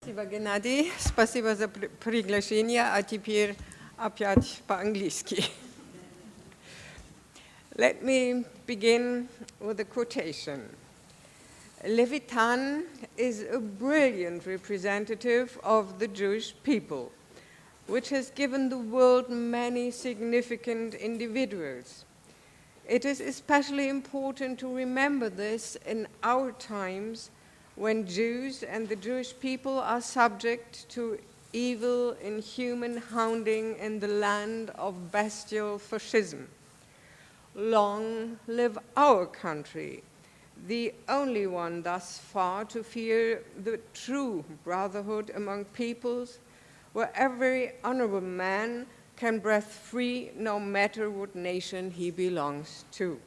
Спасибо, Геннадий. Спасибо за приглашение, а теперь опять по-английски. Let me begin with a quotation. Levitan is a brilliant representative of the Jewish people, which has given the world many significant individuals. It is especially important to remember this in our times when Jews and the Jewish people are subject to evil, inhuman hounding in the land of bestial fascism. Long live our country, the only one thus far to fear the true brotherhood among peoples, where every honorable man can breathe free no matter what nation he belongs to.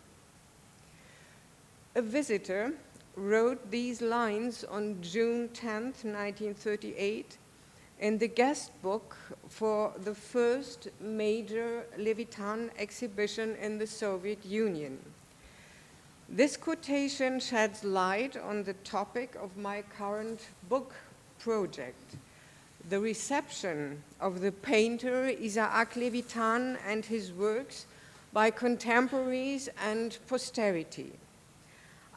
A visitor wrote these lines on June 10th, 1938, in the guest book for the first major Levitan exhibition in the Soviet Union. This quotation sheds light on the topic of my current book project, the reception of the painter Исаак Левитан and his works by contemporaries and posterity.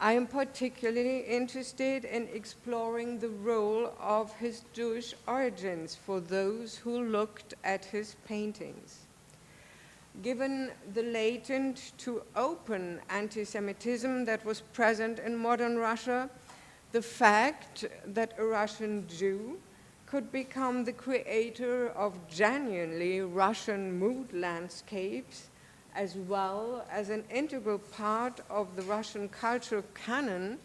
I am particularly interested in exploring the role of his Jewish origins for those who looked at his paintings. Given the latent to open anti-Semitism that was present in modern Russia, the fact that a Russian Jew could become the creator of genuinely Russian mood landscapes as well as an integral part of the Russian cultural canon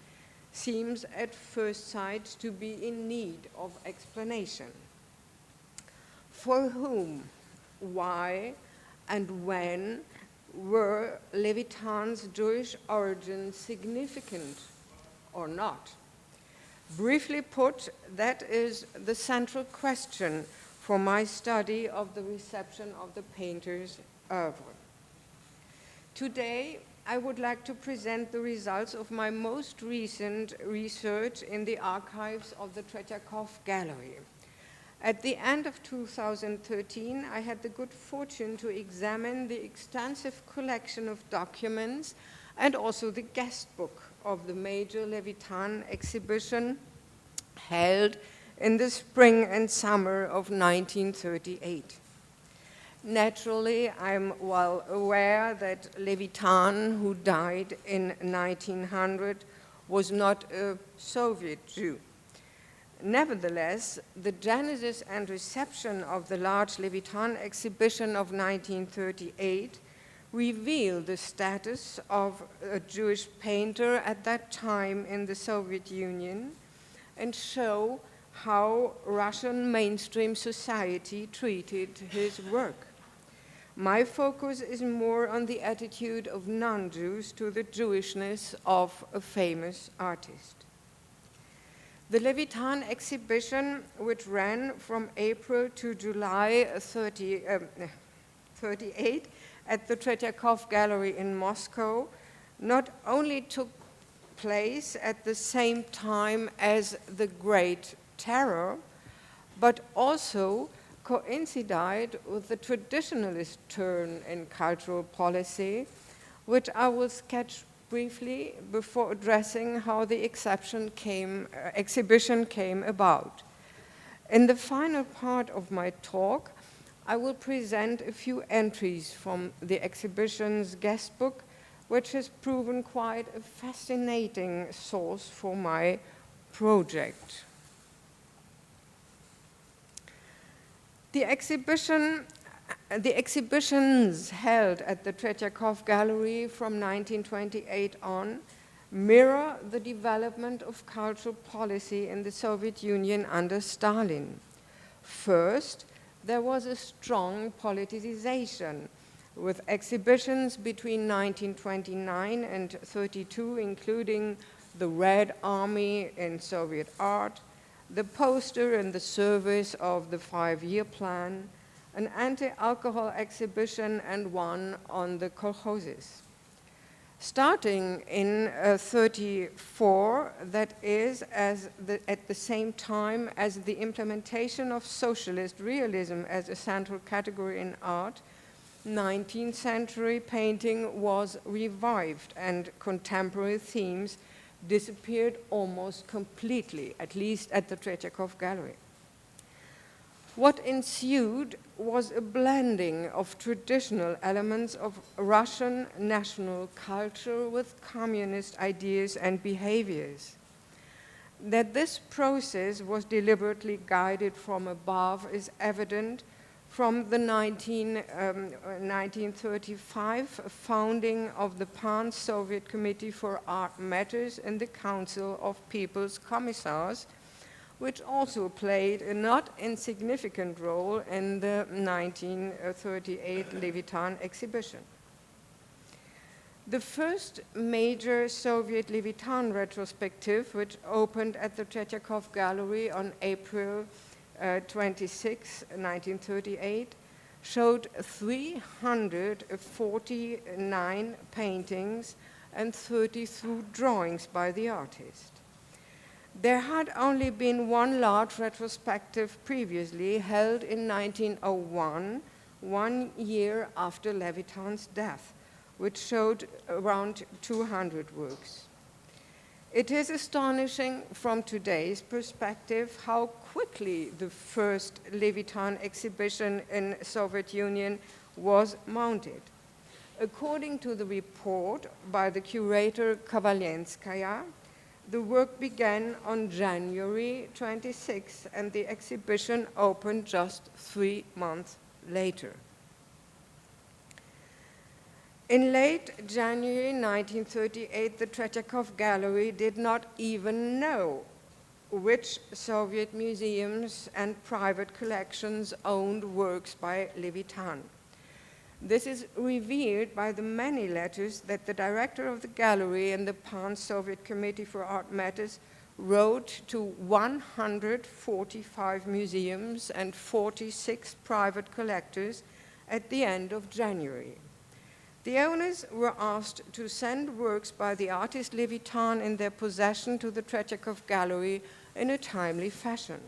seems at first sight to be in need of explanation. For whom, why, and when were Levitan's Jewish origins significant or not? Briefly put, that is the central question for my study of the reception of the painter's oeuvre. Today, I would like to present the results of my most recent research in the archives of the Tretyakov Gallery. At the end of 2013, I had the good fortune to examine the extensive collection of documents and also the guest book of the major Levitan exhibition held in the spring and summer of 1938. Naturally, I'm well aware that Levitan, who died in 1900, was not a Soviet Jew. Nevertheless, the genesis and reception of the large Levitan exhibition of 1938 reveal the status of a Jewish painter at that time in the Soviet Union and show how Russian mainstream society treated his work. My focus is more on the attitude of non-Jews to the Jewishness of a famous artist. The Levitan exhibition, which ran from April to July 38 at the Tretyakov Gallery in Moscow, not only took place at the same time as the Great Terror, but also coincided with the traditionalist turn in cultural policy, which I will sketch briefly before addressing how the exhibition came about. In the final part of my talk, I will present a few entries from the exhibition's guest book, which has proven quite a fascinating source for my project. The exhibitions held at the Tretyakov Gallery from 1928 on mirror the development of cultural policy in the Soviet Union under Stalin. First, there was a strong politicization, with exhibitions between 1929 and 1932, including the Red Army in Soviet art, the poster in the service of the 5-year plan, an anti-alcohol exhibition, and one on the kolkhozes. Starting in 1934, that is, at the same time as the implementation of socialist realism as a central category in art, 19th century painting was revived and contemporary themes disappeared almost completely, at least at the Tretjakov Gallery. What ensued was a blending of traditional elements of Russian national culture with communist ideas and behaviors. That this process was deliberately guided from above is evident from the 1935 founding of the Pan-Soviet Committee for Art Matters in the Council of People's Commissars, which also played a not insignificant role in the 1938 Levitan exhibition. The first major Soviet Levitan retrospective, which opened at the Tretjakov Gallery on April 26, 1938, showed 349 paintings and 32 drawings by the artist. There had only been one large retrospective previously held in 1901, 1 year after Levitan's death, which showed around 200 works. It is astonishing from today's perspective how quickly the first Levitan exhibition in Soviet Union was mounted. According to the report by the curator Kovalenskaya, the work began on January 26, and the exhibition opened just 3 months later. In late January 1938, the Tretjakov Gallery did not even know which Soviet museums and private collections owned works by Levitan. This is revealed by the many letters that the director of the gallery and the Pan-Soviet Committee for Art Matters wrote to 145 museums and 46 private collectors at the end of January. The owners were asked to send works by the artist Levitan in their possession to the Tretjakov Gallery in a timely fashion.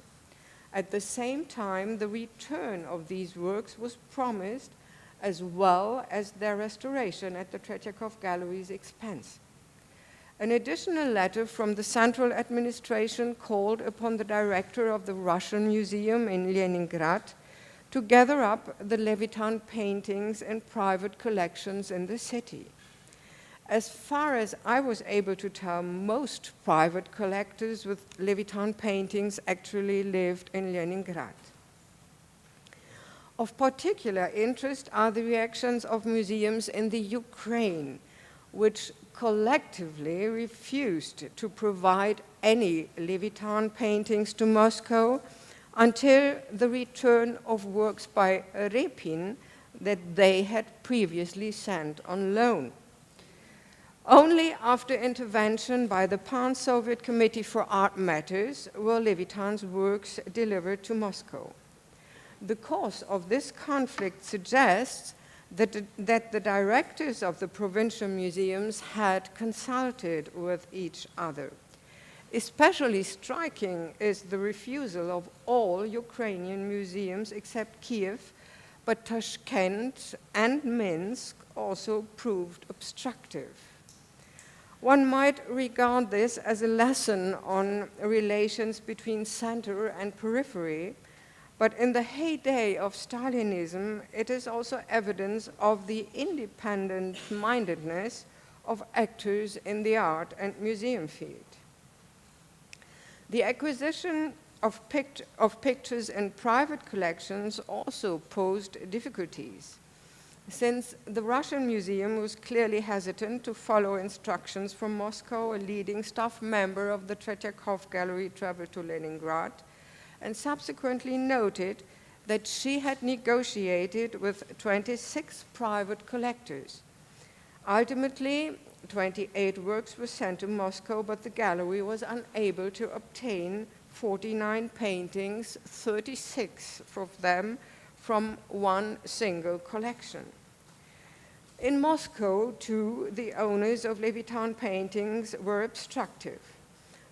At the same time, the return of these works was promised, as well as their restoration at the Tretjakov Gallery's expense. An additional letter from the central administration called upon the director of the Russian Museum in Leningrad to gather up the Levitan paintings in private collections in the city. As far as I was able to tell, most private collectors with Levitan paintings actually lived in Leningrad. Of particular interest are the reactions of museums in the Ukraine, which collectively refused to provide any Levitan paintings to Moscow until the return of works by Repin that they had previously sent on loan. Only after intervention by the Pan-Soviet Committee for Art Matters were Levitan's works delivered to Moscow. The cause of this conflict suggests that the directors of the provincial museums had consulted with each other. Especially striking is the refusal of all Ukrainian museums except Kiev, but Tashkent and Minsk also proved obstructive. One might regard this as a lesson on relations between center and periphery, but in the heyday of Stalinism, it is also evidence of the independent-mindedness of actors in the art and museum field. The acquisition of pictures in private collections also posed difficulties, since the Russian Museum was clearly hesitant to follow instructions from Moscow. A leading staff member of the Tretjakov Gallery traveled to Leningrad and subsequently noted that she had negotiated with 26 private collectors. Ultimately, 28 works were sent to Moscow, but the gallery was unable to obtain 49 paintings, 36 of them from one single collection. In Moscow, too, the owners of Levitan paintings were obstructive.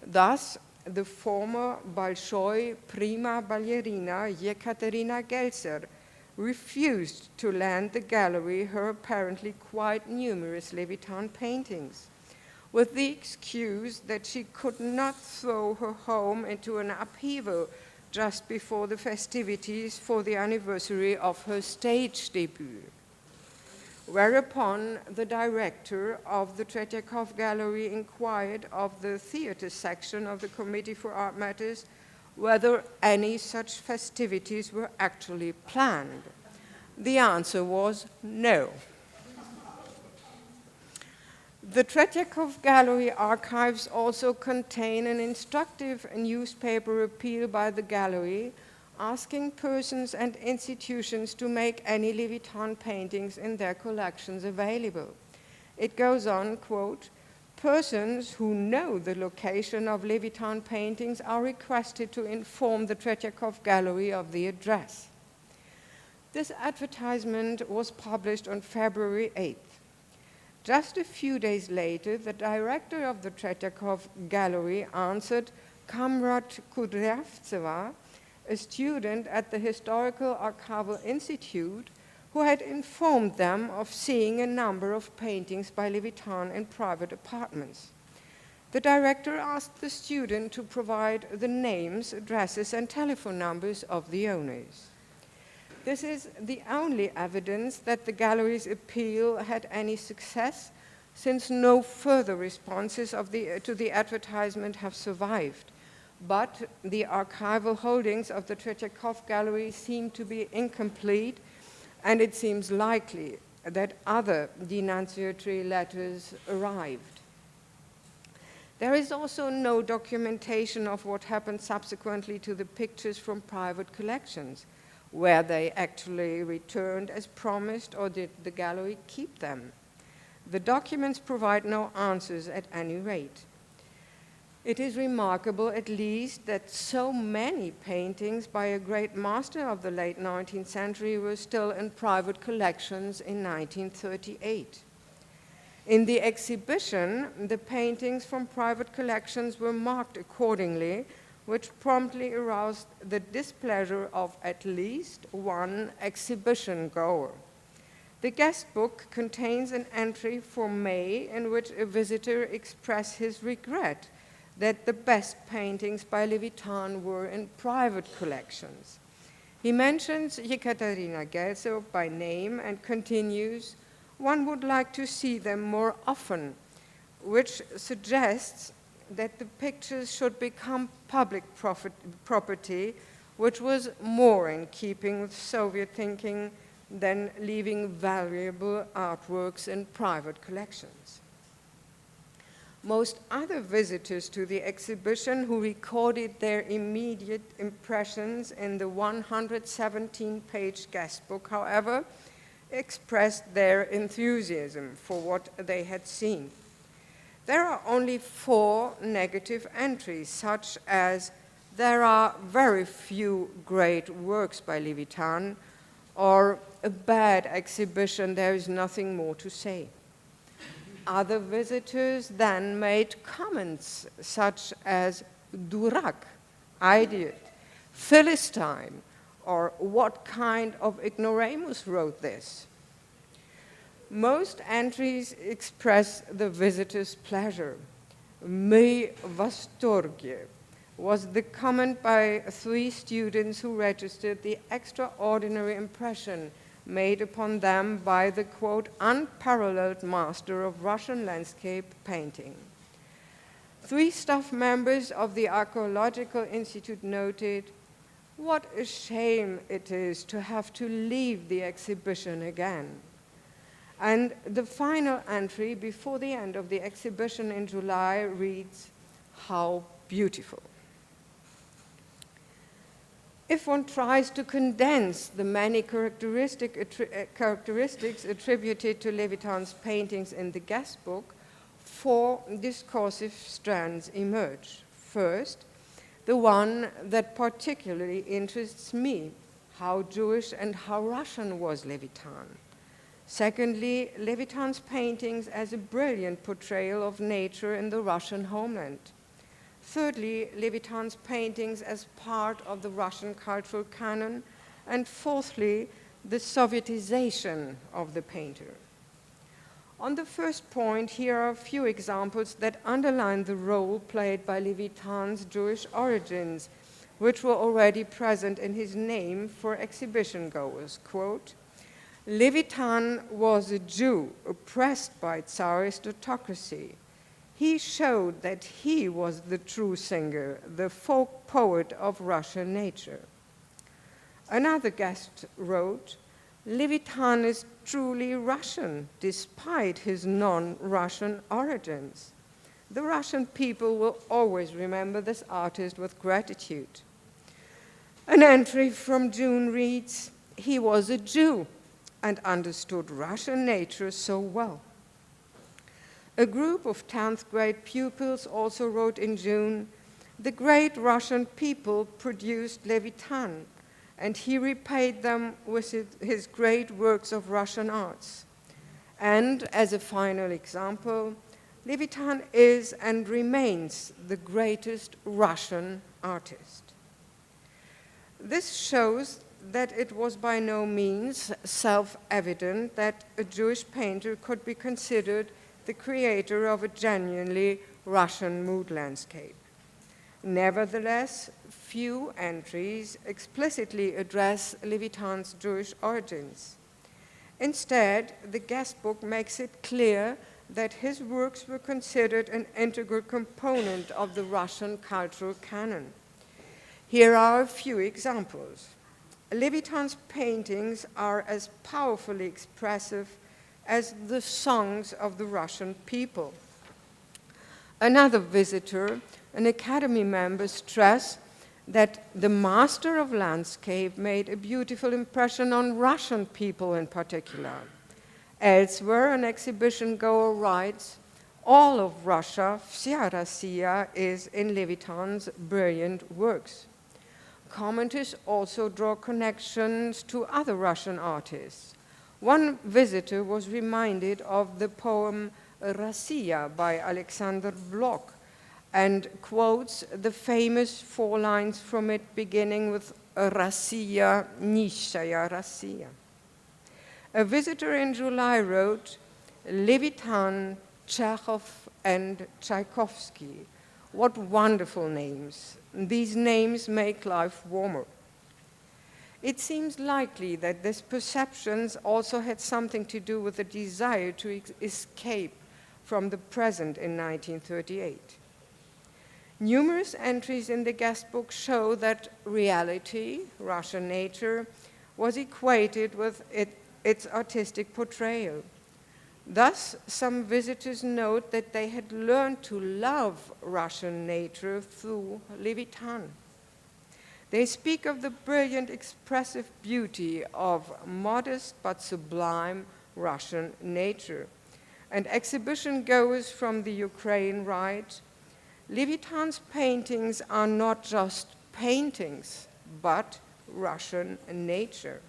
Thus, the former Bolshoi prima ballerina Yekaterina Gelser refused to lend the gallery her apparently quite numerous Levitan paintings, with the excuse that she could not throw her home into an upheaval just before the festivities for the anniversary of her stage debut. Whereupon the director of the Tretyakov Gallery inquired of the theater section of the Committee for Art Matters whether any such festivities were actually planned. The answer was no. The Tretyakov Gallery archives also contain an instructive newspaper appeal by the gallery asking persons and institutions to make any Levitan paintings in their collections available. It goes on, quote, persons who know the location of Levitan paintings are requested to inform the Tretyakov Gallery of the address. This advertisement was published on February 8th. Just a few days later, the director of the Tretyakov Gallery answered Kamrat Kudryavtseva, a student at the Historical Archival Institute, who had informed them of seeing a number of paintings by Levitan in private apartments. The director asked the student to provide the names, addresses, and telephone numbers of the owners. This is the only evidence that the gallery's appeal had any success, since no further responses to the advertisement have survived. But the archival holdings of the Tretyakov Gallery seem to be incomplete, and it seems likely that other denunciatory letters arrived. There is also no documentation of what happened subsequently to the pictures from private collections, where they actually returned as promised, or did the gallery keep them? The documents provide no answers at any rate. It is remarkable, at least, that so many paintings by a great master of the late 19th century were still in private collections in 1938. In the exhibition, the paintings from private collections were marked accordingly, which promptly aroused the displeasure of at least one exhibition goer. The guest book contains an entry for May in which a visitor expressed his regret that the best paintings by Levitan were in private collections. He mentions Yekaterina Gelser by name and continues, one would like to see them more often, which suggests that the pictures should become public property, which was more in keeping with Soviet thinking than leaving valuable artworks in private collections. Most other visitors to the exhibition who recorded their immediate impressions in the 117-page guest book, however, expressed their enthusiasm for what they had seen. There are only 4 negative entries, such as, there are very few great works by Levitan, or a bad exhibition, there is nothing more to say. Other visitors then made comments such as durak, idiot, Philistine, or what kind of ignoramus wrote this? Most entries express the visitor's pleasure. My восторге was the comment by 3 students who registered the extraordinary impression made upon them by the, quote, unparalleled master of Russian landscape painting. 3 staff members of the Archaeological Institute noted, what a shame it is to have to leave the exhibition again. And the final entry before the end of the exhibition in July reads, how beautiful. If one tries to condense the many characteristics attributed to Levitan's paintings in the guest book, 4 discursive strands emerge. First, the one that particularly interests me, how Jewish and how Russian was Levitan. Secondly, Levitan's paintings as a brilliant portrayal of nature in the Russian homeland. Thirdly, Levitan's paintings as part of the Russian cultural canon. And fourthly, the Sovietization of the painter. On the first point, here are a few examples that underline the role played by Levitan's Jewish origins, which were already present in his name for exhibition goers. Quote, Levitan was a Jew oppressed by Tsarist autocracy. He showed that he was the true singer, the folk poet of Russian nature. Another guest wrote, Levitan is truly Russian, despite his non-Russian origins. The Russian people will always remember this artist with gratitude. An entry from June reads, he was a Jew and understood Russian nature so well. A group of 10th grade pupils also wrote in June, the great Russian people produced Levitan, and he repaid them with his great works of Russian arts. And as a final example, Levitan is and remains the greatest Russian artist. This shows that it was by no means self-evident that a Jewish painter could be considered the creator of a genuinely Russian mood landscape. Nevertheless, few entries explicitly address Levitan's Jewish origins. Instead, the guest book makes it clear that his works were considered an integral component of the Russian cultural canon. Here are a few examples. Levitan's paintings are as powerfully expressive as the songs of the Russian people. Another visitor, an Academy member, stressed that the master of landscape made a beautiful impression on Russian people in particular. Elsewhere, an exhibition goer writes, all of Russia, vся Россия, is in Levitan's brilliant works. Commenters also draw connections to other Russian artists. One visitor was reminded of the poem Россия by Alexander Blok and quotes the famous 4 lines from it beginning with Россия, нищая Россия. A visitor in July wrote, Levitan, Chekhov, and Tchaikovsky. What wonderful names. These names make life warmer. It seems likely that these perceptions also had something to do with the desire to escape from the present in 1938. Numerous entries in the guest book show that reality, Russian nature, was equated with its artistic portrayal. Thus, some visitors note that they had learned to love Russian nature through Levitan. They speak of the brilliant expressive beauty of modest but sublime Russian nature. And exhibition goers from the Ukraine write, Levitan's paintings are not just paintings, but Russian nature.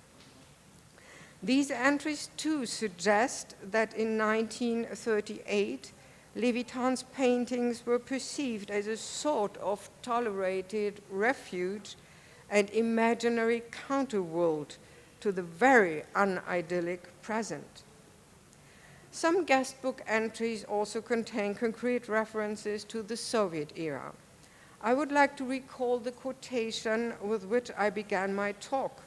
These entries too suggest that in 1938, Levitan's paintings were perceived as a sort of tolerated refuge and imaginary counterworld to the very unidyllic present. Some guest book entries also contain concrete references to the Soviet era. I would like to recall the quotation with which I began my talk,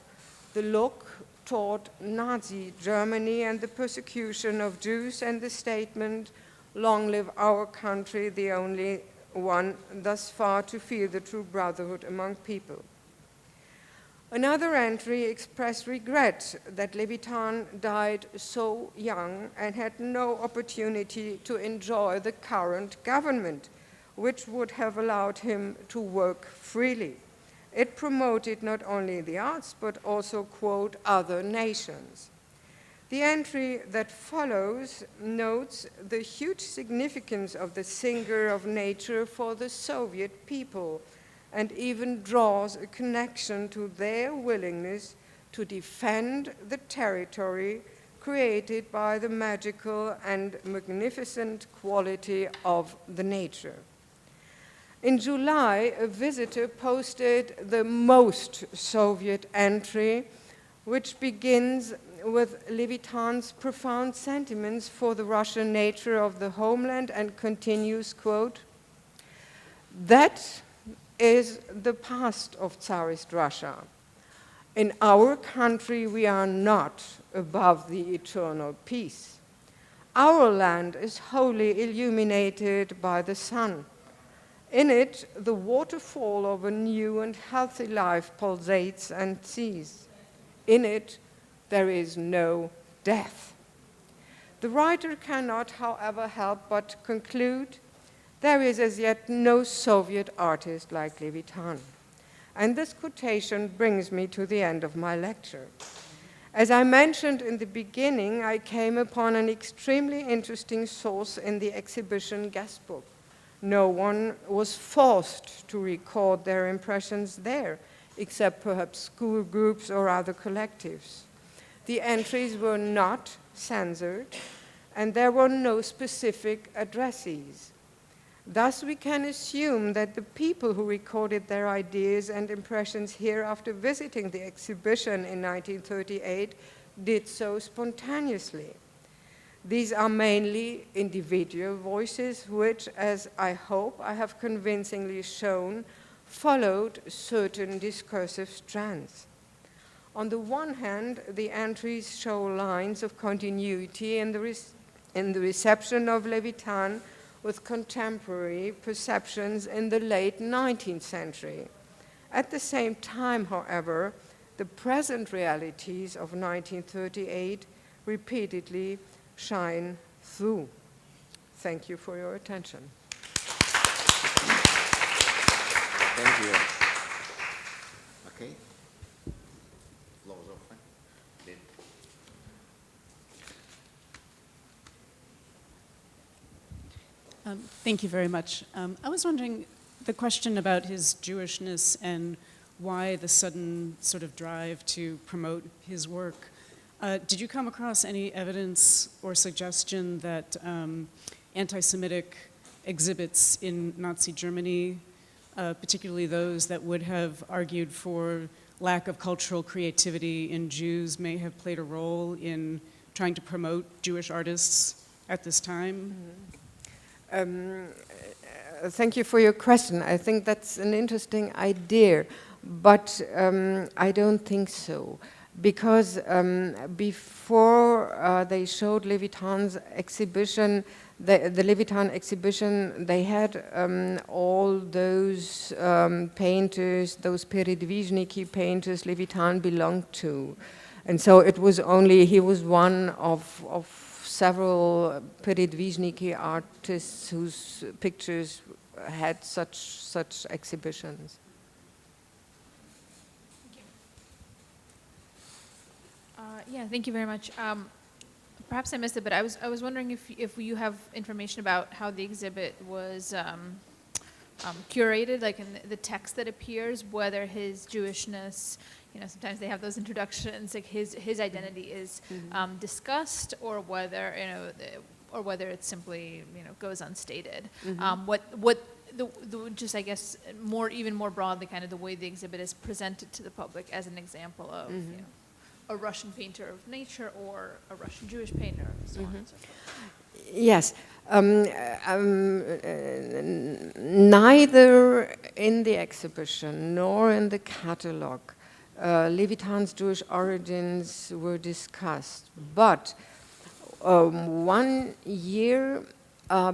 the look toward Nazi Germany and the persecution of Jews, and the statement, long live our country, the only one thus far to feel the true brotherhood among people. Another entry expressed regret that Levitan died so young and had no opportunity to enjoy the current government, which would have allowed him to work freely. It promoted not only the arts, but also, quote, other nations. The entry that follows notes the huge significance of the singer of nature for the Soviet people, and even draws a connection to their willingness to defend the territory created by the magical and magnificent quality of the nature. In July, a visitor posted the most Soviet entry, which begins with Levitan's profound sentiments for the Russian nature of the homeland and continues, quote, "That is the past of Tsarist Russia. In our country, we are not above the eternal peace. Our land is wholly illuminated by the sun. In it, the waterfall of a new and healthy life pulsates and sees. In it, there is no death." The writer cannot, however, help but conclude, "There is as yet no Soviet artist like Levitan." And this quotation brings me to the end of my lecture. As I mentioned in the beginning, I came upon an extremely interesting source in the exhibition guest book. No one was forced to record their impressions there, except perhaps school groups or other collectives. The entries were not censored, and there were no specific addressees. Thus, we can assume that the people who recorded their ideas and impressions here after visiting the exhibition in 1938 did so spontaneously. These are mainly individual voices which, as I hope I have convincingly shown, followed certain discursive strands. On the one hand, the entries show lines of continuity in the reception of Levitan with contemporary perceptions in the late 19th century. At the same time, however, the present realities of 1938 repeatedly shine through. Thank you for your attention. Thank you. Okay. Floor's open. Thank you very much. I was wondering, the question about his Jewishness and why the sudden sort of drive to promote his work. Did you come across any evidence or suggestion that anti-Semitic exhibits in Nazi Germany, particularly those that would have argued for lack of cultural creativity in Jews, may have played a role in trying to promote Jewish artists at this time? Thank you for your question. I think that's an interesting idea, but I don't think so. Because before they showed Levitan's exhibition, the Levitan exhibition, they had all those painters, those Peredvižniki painters Levitan belonged to. And so it was only, he was one of several Peredvižniki artists whose pictures had such exhibitions. Yeah, thank you very much. Perhaps I missed it, but I was wondering if you have information about how the exhibit was curated, like in the text that appears, whether his Jewishness, sometimes they have those introductions, like his identity is discussed, or whether or whether it simply goes unstated. Just I guess even more broadly, kind of the way the exhibit is presented to the public as an example of a Russian painter of nature or a Russian Jewish painter, and so on and so forth. Yes. Neither in the exhibition nor in the catalogue Levitan's Jewish origins were discussed. But 1 year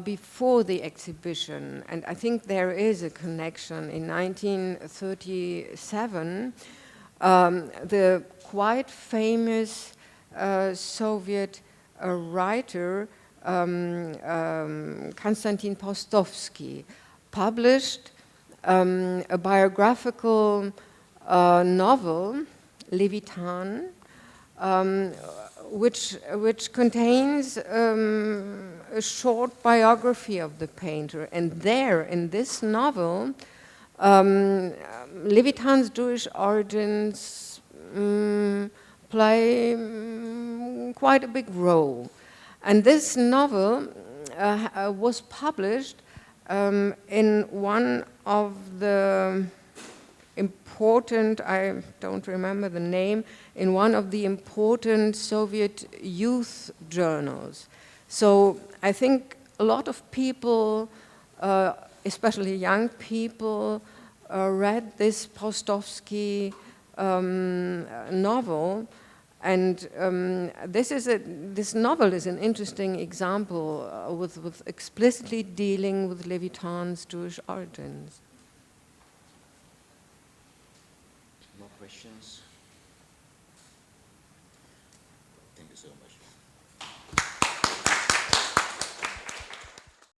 before the exhibition, and I think there is a connection, in 1937, the quite famous Soviet writer Konstantin Postovsky published a biographical novel, Levitan, which contains a short biography of the painter. And there, in this novel, Levitan's Jewish origins play quite a big role. And this novel was published in one of the important, I don't remember the name, in one of the important Soviet youth journals. So I think a lot of people, especially young people, read this Postovsky novel, and this novel is an interesting example with explicitly dealing with Levitan's Jewish origins. More questions? Thank you so much.